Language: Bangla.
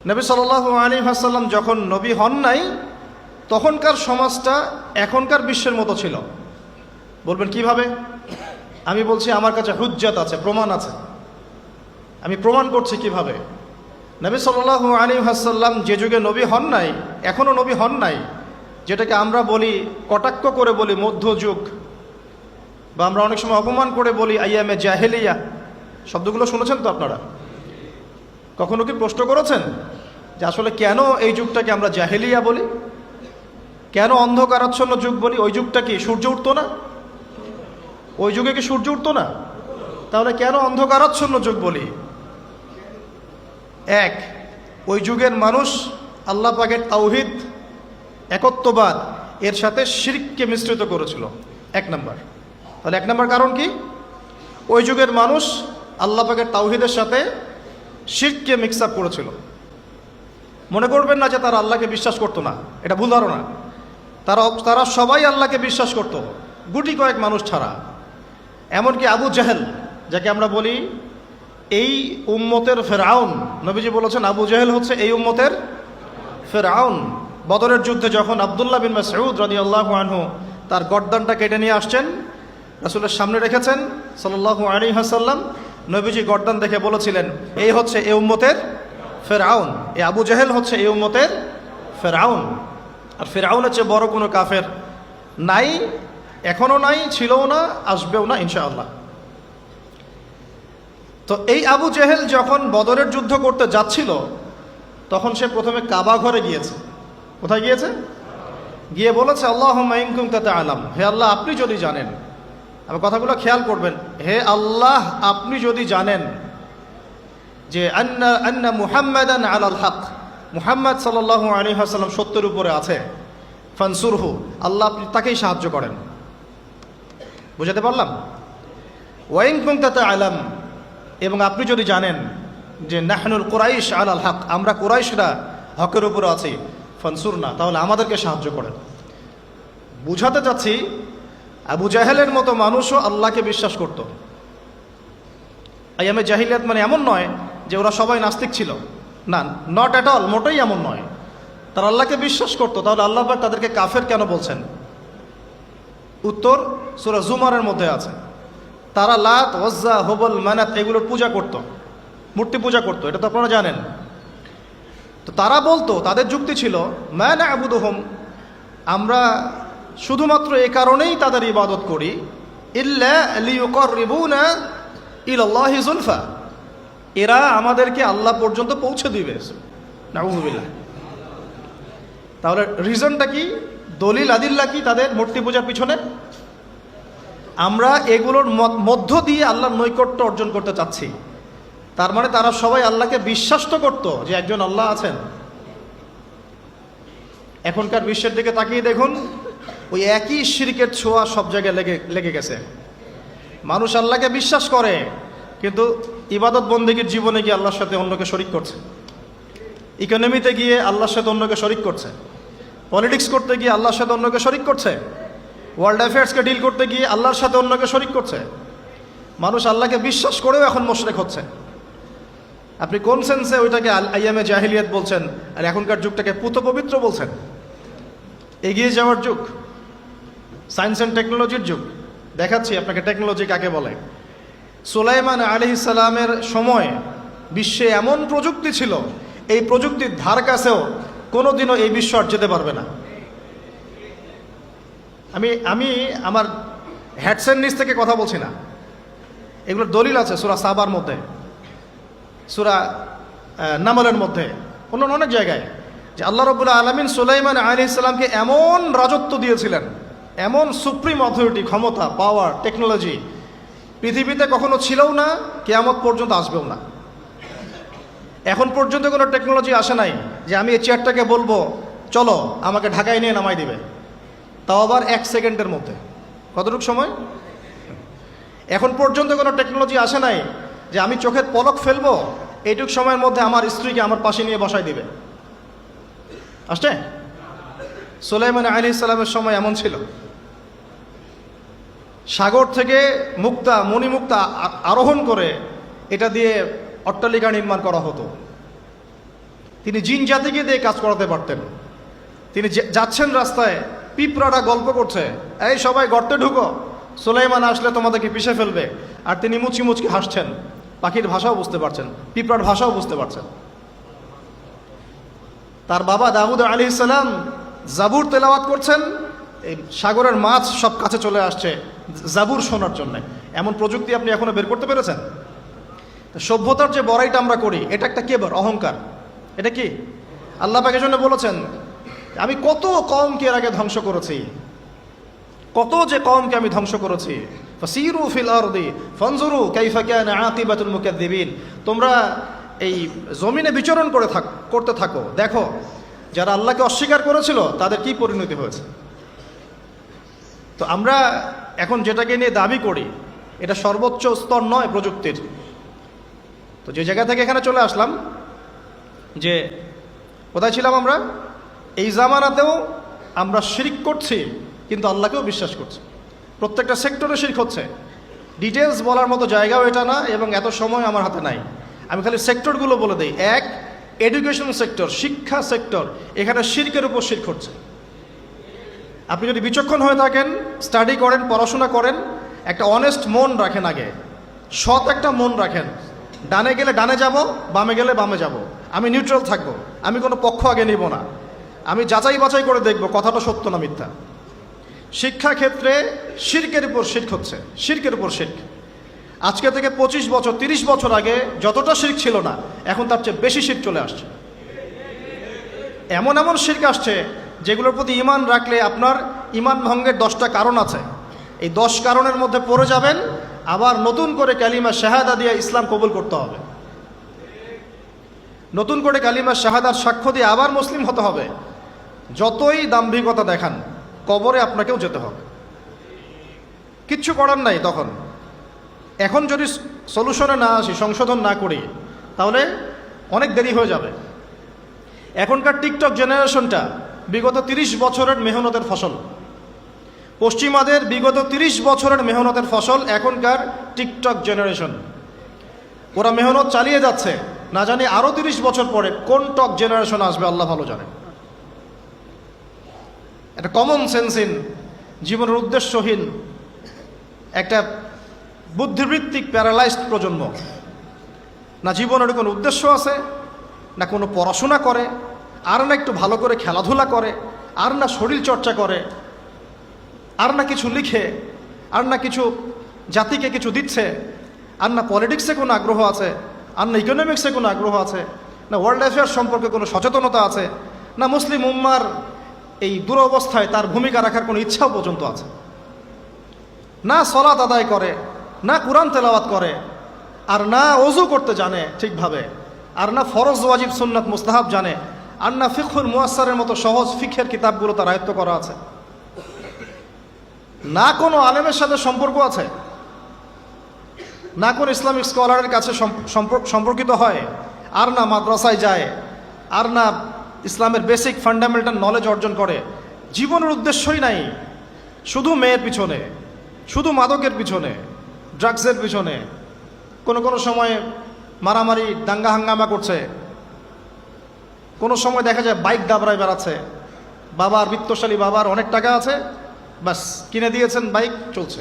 নবী সাল্লাল্লাহু আলাইহি ওয়াসাল্লাম যখন নবী হন নাই তখনকার সমাজটা এখনকার বিশ্বের মতো ছিল। বলবেন কিভাবে? আমি বলছি আমার কাছে হুজ্জাত আছে, প্রমাণ আছে। আমি প্রমাণ করছি কিভাবে। নবী সাল্লাল্লাহু আলাইহি ওয়াসাল্লাম যে যুগে নবী হন নাই, এখনও নবী হন নাই, যেটাকে আমরা বলি, কটাক্ষ করে বলি মধ্যযুগ, বা আমরা অনেক সময় অপমান করে বলি আইয়ামে জাহেলিয়া। শব্দগুলো শুনেছেন তো আপনারা? কখনো কি প্রশ্ন করেছেন যে আসলে কেন এই যুগটাকে আমরা জাহেলিয়া বলি, কেন অন্ধকারাচ্ছন্ন যুগ বলি? ওই যুগটা কি সূর্য উঠতো না? ওই যুগে কি সূর্য উঠতো না? তাহলে কেন অন্ধকারাচ্ছন্ন যুগ বলি? এক, ওই যুগের মানুষ আল্লাহ পাকের তাওহীদ, একত্ববাদ এর সাথে শিরককে মিশ্রিত করেছিল। এক নাম্বার। তাহলে এক নাম্বার কারণ কি? ওই যুগের মানুষ আল্লাহ পাকের তাওহীদের সাথে শিরককে মিক্স আপ করেছিল। মনে করবেন না যে তারা আল্লাহকে বিশ্বাস করতো না, এটা ভুল ধারণা। তারা সবাই আল্লাহকে বিশ্বাস করত, গুটি কয়েক মানুষ ছাড়া। এমনকি আবু জাহেল, যাকে আমরা বলি এই উম্মতের ফেরাউন, নবীজি বলেছেন আবু জাহেল হচ্ছে এই উম্মতের ফেরাউন। বদরের যুদ্ধে যখন আব্দুল্লাহ বিন মাসউদ রাদিয়াল্লাহু আনহু তার গর্দানটা কেটে নিয়ে আসছেন, রাসূলের সামনে রেখেছেন সাল্লাল্লাহু আলাইহি ওয়াসাল্লাম, নবীজি গর্দান দেখে বলেছিলেন এই হচ্ছে এই উম্মতের ফেরাউন, এই আবু জাহেল হচ্ছে এই উম্মতের ফেরাউন। আর ফেরাউনের চেয়ে বড় কোনো কাফের নাই, এখনও নাই, ছিলও না, আসবেও না ইনশাআল্লাহ। তো এই আবু জাহেল যখন বদরের যুদ্ধ করতে যাচ্ছিল, তখন সে প্রথমে কাবা ঘরে গিয়েছে। কোথায় গিয়েছে? গিয়ে বলেছে আল্লাহুম্মা ইন কুনতা তা'লাম, হে আল্লাহ আপনি যদি জানেন, আমার কথাগুলো খেয়াল করবেন, হে আল্লাহ আপনি যদি জানেন যে আন্না মুহাম্মাদান আলাল হক, মুহাম্মদ সাল্লাল্লাহু আলাইহি ওয়াসাল্লাম সত্যের উপরে আছে, ফানসুরহু, আল্লাহ আপনি তাকেই সাহায্য করেন। বুঝাতে পারলাম? ওয়া ইন কুনতা তা'লাম, এবং আপনি যদি জানেন যে নাহনুল কুরাইশ আলাল হক, আমরা কুরাইশরা হকের উপরে আছি, ফানসুরনা, তাহলে আমাদেরকে সাহায্য করেন। বুঝাতে চাচ্ছি আবু জাহেলের মতো মানুষও আল্লাহকে বিশ্বাস করত। আইয়ামে জাহিলিয়াত মানে এমন নয় যে ওরা সবাই নাস্তিক ছিল, না, নট অ্যাট অল, মোটেই এমন নয়। তারা আল্লাহকে বিশ্বাস করত। তাহলে আল্লাহ পাক তাদেরকে কাফের কেন বলছেন? উত্তর সূরা জুমারের মধ্যে আছে। তারা লাত, ওজ্জা, হুবল, মানাত এগুলোর পূজা করত, মূর্তি পূজা করত, এটা তো আপনারা জানেন। তো তারা বলতো, তাদের যুক্তি ছিল মা না'বুদুহুম, আমরা শুধুমাত্র এই কারণেই তাদের ইবাদত করি, ইল্লা লিয়ুকাররিবুনা ইলাল্লাহি যুলফা, এরা আমাদেরকে আল্লাহ পর্যন্ত পৌঁছে দিবে। নাউযুবিল্লাহ। তাহলে রিজনটা কি? দলিল আদিল্লা কি তাদের মূর্তি পূজার পিছনে? আমরা এগুলোর মধ্য দিয়ে আল্লাহর নৈকট্য অর্জন করতে চাচ্ছি। তার মানে তারা সবাই আল্লাহকে বিশ্বাস তো করত যে একজন আল্লাহ আছেন। এখনকার বিশ্বের দিকে তাকিয়ে দেখুন, ওই একই শিরকের ছোঁয়া সব জায়গায় লেগে গেছে। মানুষ আল্লাহকে বিশ্বাস করে, কিন্তু ইবাদত বন্দেগীর জীবনে গিয়ে আল্লাহর সাথে অন্যকে শরিক করছে, ইকোনমিতে গিয়ে আল্লাহর সাথে অন্যকে শরিক করছে, পলিটিক্স করতে গিয়ে আল্লাহর সাথে অন্যকে শরিক করছে, ওয়ার্ল্ড অ্যাফেয়ার্সকে ডিল করতে গিয়ে আল্লাহর সাথে অন্যকে শরিক করছে। মানুষ আল্লাহকে বিশ্বাস করেও এখন মুশরিক হচ্ছে। আপনি কোন সেন্সে ওইটাকে আইয়ামে জাহিলিয়াত বলছেন, আর এখনকার যুগটাকে পুত পবিত্র বলছেন? এগিয়ে যাওয়ার যুগ, সায়েন্স অ্যান্ড টেকনোলজির যুগ। দেখাচ্ছি আপনাকে টেকনোলজি কাকে বলে। সুলাইমান আলাইহিস সালামের সময় বিশ্বে এমন প্রযুক্তি ছিল, এই প্রযুক্তির ধার কাছেও কোনোদিনও এই বিশ্ব আর যেতে পারবে না। আমি আমার হ্যাডসেট নিচ থেকে কথা বলছি না, এগুলোর দলিল আছে সূরা সাবার মধ্যে, সূরা নামলের মধ্যে, অন্য অনেক জায়গায়, যে আল্লাহ রাব্বুল আলামিন সুলাইমান আলাইহিস সালামকে এমন রাজত্ব দিয়েছিলেন, এমন সুপ্রিম অথরিটি, ক্ষমতা, পাওয়ার, টেকনোলজি পৃথিবীতে কখনো ছিলও না, কিয়ামত পর্যন্ত আসবেও না। এখন পর্যন্ত কোনো টেকনোলজি আসে নাই যে আমি এই চেয়ারটাকে বলবো চলো আমাকে ঢাকায় নিয়ে নামাই দিবে, তাও আবার 1 সেকেন্ডের মধ্যে। কতটুকু সময়? এখন পর্যন্ত কোনো টেকনোলজি আসে নাই যে আমি চোখের পলক ফেলবো, এইটুক সময়ের মধ্যে আমার স্ত্রীকে আমার পাশে নিয়ে বসাই দিবে। আসছে? সুলাইমান আলাইহিস সালামের সময় এমন ছিল। সাগর থেকে মুক্তা, মণিমুক্তা আরোহণ করে এটা দিয়ে অট্টালিকা নির্মাণ করা হতো। তিনি জিন জাতিকে দিয়ে কাজ করাতে পারতেন। তিনি যাচ্ছেন রাস্তায়, পিঁপড়াটা গল্প করছে, এই সবাই গর্তে ঢুকো, সুলাইমান আসলে তোমাদেরকে পিষে ফেলবে, আর তিনি মুচকি মুচকি হাসছেন, পাখির ভাষাও বুঝতে পারছেন, পিঁপড়ার ভাষাও বুঝতে পারছেন। তার বাবা দাউদ আলাইহিস সালাম জাবুর তেলাওয়াত করছেন, এই সাগরের মাছ সব কাছে চলে আসছে জাবুর শোনার জন্য। এমন প্রযুক্তি আপনি এখনো বের করতে পেরেছেন? সভ্যতার যে বড়াইটা আমরা করি, এটা একটা কেবর, অহংকার। এটা কি আল্লাহ পাক এজন্য বলেছেন, আমি কত কওমকে এর আগে ধ্বংস করেছি, কত যে কওমকে আমি ধ্বংস করেছি। ফাসিরু ফিল আরদি ফানজুরু কাইফা কানা আকিবাতুল মুকাদ্দিবিন। তোমরা এই জমিনে বিচরণ করতে থাকো, দেখো যারা আল্লাহকে অস্বীকার করেছিল তাদের কি পরিণতি হয়েছে। তো আমরা এখন যেটাকে নিয়ে দাবি করি, এটা সর্বোচ্চ স্তর নয় প্রযুক্তির। তো যে জায়গা থেকে এখানে চলে আসলাম, যে কোথায় ছিলাম আমরা, এই জামানাতেও আমরা শিরক করছি, কিন্তু আল্লাহকেও বিশ্বাস করছি। প্রত্যেকটা সেক্টরে শিরক হচ্ছে। ডিটেলস বলার মতো জায়গাও এটা না, এবং এত সময় আমার হাতে নাই। আমি খালি সেক্টরগুলো বলে দিই। এক, এডুকেশন সেক্টর, শিক্ষা সেক্টর, এখানে শিরকের উপর শিরক হচ্ছে। আপনি যদি বিচক্ষণ হয়ে থাকেন, স্টাডি করেন, পড়াশোনা করেন, একটা অনেস্ট মন রাখেন, আগে সৎ একটা মন রাখেন। ডানে গেলে ডানে যাব, বামে গেলে বামে যাব, আমি নিউট্রাল থাকব, আমি কোনো পক্ষ আগে নিব না, আমি যাচাই বাছাই করে দেখব কথাটা সত্য না মিথ্যা। শিক্ষা ক্ষেত্রে শিরকের উপর শিরক হচ্ছে, শিরকের উপর শিরক। আজকে থেকে 25 বছর 30 বছর আগে যতটা শিরক ছিল না, এখন তার চেয়ে বেশি শিরক চলে আসছে। এমন এমন শিরক আসছে যেগুলোর প্রতি ঈমান রাখলে আপনার ঈমান ভঙ্গের 10টা কারণ আছে। এই 10 কারণের মধ্যে পড়ে যাবেন, আবার নতুন করে কালিমা শাহাদা দিয়ে ইসলাম কবুল করতে হবে, নতুন করে কালিমা শাহাদার সাক্ষ্য দিয়ে আবার মুসলিম হতে হবে। যতই দাম্ভিকতা দেখান, কবরে আপনাকেও যেতে হবে, কিচ্ছু করার নাই তখন। এখন যদি সলিউশনে না আসি, সংশোধন না করি, তাহলে অনেক দেরি হয়ে যাবে। এখনকার টিকটক জেনারেশনটা বিগত 30 বছরের মেহনতের ফসল। পশ্চিমাদের বিগত 30 বছরের মেহনতের ফসল এখনকার টিকটক জেনারেশন। ওরা মেহনত চালিয়ে যাচ্ছে, না জানি আরও 30 বছর পরে কোন টক জেনারেশন আসবে আল্লাহ ভালো জানে। একটা কমন সেন্সহীন, জীবনের উদ্দেশ্যহীন, একটা বুদ্ধিবৃত্তিক প্যারালাইজড প্রজন্ম। না জীবনের কোনো উদ্দেশ্য আছে, না কোনো পড়াশোনা করে, আর না একটু ভালো করে খেলাধুলা করে, আর না শরীর চর্চা করে, আর না কিছু লিখে, আর না কিছু জাতিকে কিছু দিচ্ছে, আর না পলিটিক্সে কোনো আগ্রহ আছে, আর না ইকোনমিক্সে কোনো আগ্রহ আছে, না ওয়ার্ল্ড অ্যাফেয়ার্স সম্পর্কে কোনো সচেতনতা আছে, না মুসলিম উম্মার এই দুরবস্থায় তার ভূমিকা রাখার কোনো ইচ্ছাও পর্যন্ত আছে। না সলাত আদায় করে, না কুরআন তেলাওয়াত করে, আর না ওযু করতে জানে ঠিকভাবে, আর না ফরজ ওয়াজিব সুন্নাত মুস্তাহাব জানে, আর না ফিকহুল মুয়াসসারের মতো সহজ ফিকহের কিতাবগুলো তার আয়ত্ত করা আছে, না কোনো আলেমের সাথে সম্পর্ক আছে, না কোনো ইসলামিক স্কলারের কাছে সম্পর্কিত হয়, আর না মাদ্রাসায় যায়, আর না ইসলামের বেসিক ফান্ডামেন্টাল নলেজ অর্জন করে। জীবনের উদ্দেশ্যই নাই, শুধু মেয়ের পিছনে, শুধু মাদকের পিছনে, ড্রাগসের পিছনে, কোনো সময় মারামারি দাঙ্গা হাঙ্গামা করছে, কোনো সময় দেখা যায় বাইক দাবড়ায় বেড়াচ্ছে। বাবার, বিত্তশালী বাবার অনেক টাকা আছে, বাস কিনে দিয়েছেন বাইক, চলছে।